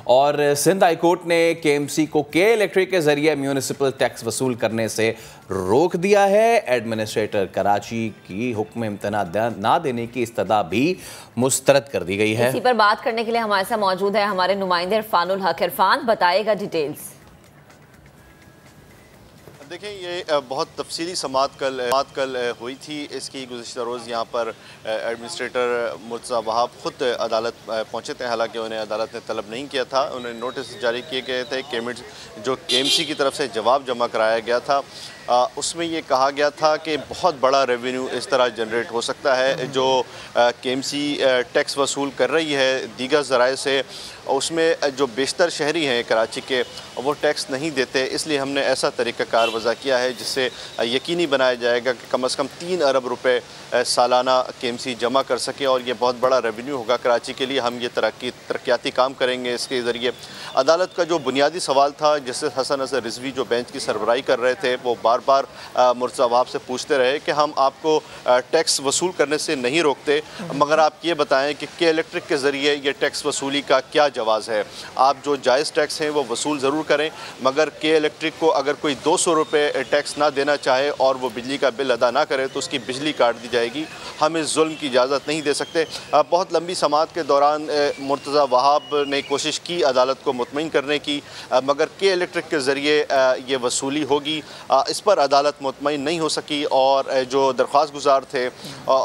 और Sindh high court ने KMC को के इलेक्ट्रिक के जरिए म्यूनिसिपल टैक्स वसूल करने से रोक दिया है। एडमिनिस्ट्रेटर कराची की हुक्म इम्तना ना देने की इस्तदा भी मुस्तरद कर दी गई है। इसी पर बात करने के लिए हमारे साथ मौजूद है हमारे नुमाइंदे इरफानुल हक। इरफान, बताएगा डिटेल्स। देखें, ये बहुत तफसीली समात कल हुई थी। इसकी गुज़िश्ता रोज़ यहाँ पर एडमिनिस्ट्रेटर मुर्तज़ा वहाब ख़ुद अदालत पहुँचे थे। हालांकि उन्हें अदालत ने तलब नहीं किया था, उन्हें नोटिस जारी किए गए थे। जो केएमसी की तरफ से जवाब जमा कराया गया था उसमें ये कहा गया था कि बहुत बड़ा रेवेन्यू इस तरह जनरेट हो सकता है। जो केएमसी टैक्स वसूल कर रही है दीगर ज़राए से, उसमें जो बेशतर शहरी हैं कराची के वो टैक्स नहीं देते। इसलिए हमने ऐसा तरीक़ाकार वज़ा किया है जिससे यकीनी बनाया जाएगा कि कम से कम 3 अरब रुपए सालाना केएमसी जमा कर सके और ये बहुत बड़ा रेवेन्यू होगा कराची के लिए। हम ये तरक्याती काम करेंगे इसके ज़रिए। अदालत का जो बुनियादी सवाल था, जस्टिस हसन अज़हर रिजवी जो बेंच की सरबराही कर रहे थे, वो बार बार मुर्तज़ा वहाब से पूछते रहे कि हम आपको टैक्स वसूल करने से नहीं रोकते, मगर आप ये बताएं कि के इलेक्ट्रिक के ज़रिए ये टैक्स वसूली का क्या जवाज़ है। आप जो जायज़ टैक्स हैं वो वसूल ज़रूर करें, मगर के इलेक्ट्रिक को अगर कोई 200 रुपये टैक्स ना देना चाहे और वो बिजली का बिल अदा ना करे तो उसकी बिजली काट दी जाएगी। हम इस जुल्म की इजाज़त नहीं दे सकते। बहुत लंबी समात के दौरान मुर्तज़ा वहाब ने कोशिश की अदालत को मुतमईन करने की, मगर के इलेक्ट्रिक के ज़रिए ये वसूली होगी, इस पर अदालत मुतमईन नहीं हो सकी। और जो दरख्वास्त गुजार थे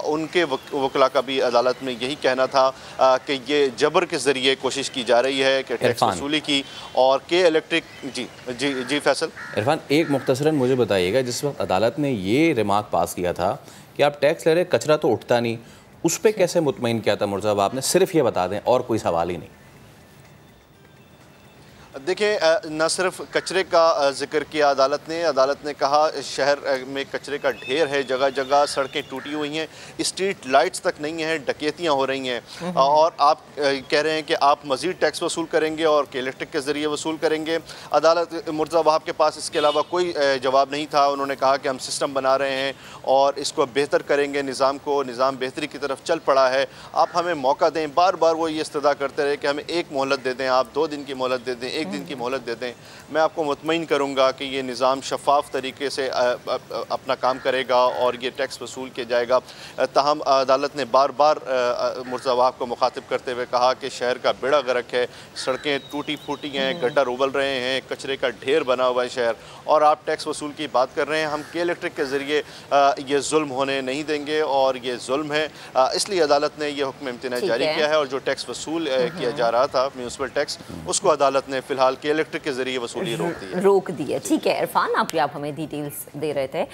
उनके वकला का भी अदालत में यही कहना था कि ये जबर के ज़रिए कोशिश की जा रही है कि टैक्स वसूली की। और के इलेक्ट्रिक जी फैसल इरफान, एक मुख्तसरन मुझे बताइएगा, जिस वक्त अदालत ने ये रिमार्क पास किया था कि आप टैक्स ले रहे, कचरा तो उठता नहीं, उस पर कैसे मुतमईन किया था मुर्तज़ा वहाब ने? सिर्फ ये बता दें और कोई सवाल ही नहीं। देखिए, न सिर्फ कचरे का जिक्र किया अदालत ने कहा शहर में कचरे का ढेर है, जगह जगह सड़कें टूटी हुई हैं, स्ट्रीट लाइट्स तक नहीं हैं, डकैतियां हो रही हैं। और आप कह रहे हैं कि आप मज़ीद टैक्स वसूल करेंगे और के इलेक्ट्रिक के ज़रिए वसूल करेंगे। अदालत मुर्तज़ा वहाब के पास इसके अलावा कोई जवाब नहीं था। उन्होंने कहा कि हम सिस्टम बना रहे हैं और इसको बेहतर करेंगे, निज़ाम बेहतरी की तरफ चल पड़ा है, आप हमें मौका दें। बार बार वो ये इस्तदा करते रहे कि हमें एक मोहलत दे दें, आप 2 दिन की मोहलत दे दें, 1 दिन की मोहलत दे दें। मैं आपको मुतमईन करूंगा कि ये निज़ाम शफाफ तरीके से अपना काम करेगा और ये टैक्स वसूल किया जाएगा। ताहम अदालत ने बार बार मुर्तज़ा वहाब को मुखातिब करते हुए कहा कि शहर का बेड़ा गर्क है, सड़कें टूटी फूटी हैं, गड्ढा उबल रहे हैं, कचरे का ढेर बना हुआ है शहर, और आप टैक्स वसूल की बात कर रहे हैं। हम के इलेक्ट्रिक के ज़रिए ये जुल्म होने नहीं देंगे और ये जुल्म है। इसलिए अदालत ने यह हुक्म इम्तिनाई जारी किया है और जो टैक्स वसूल किया जा रहा था म्यूनिसिपल टैक्स, उसको अदालत ने फ़िलहाल के इलेक्ट्रिक के जरिए वसूली रोक दी है। ठीक है इरफान, आप हमें डिटेल्स दे रहे थे।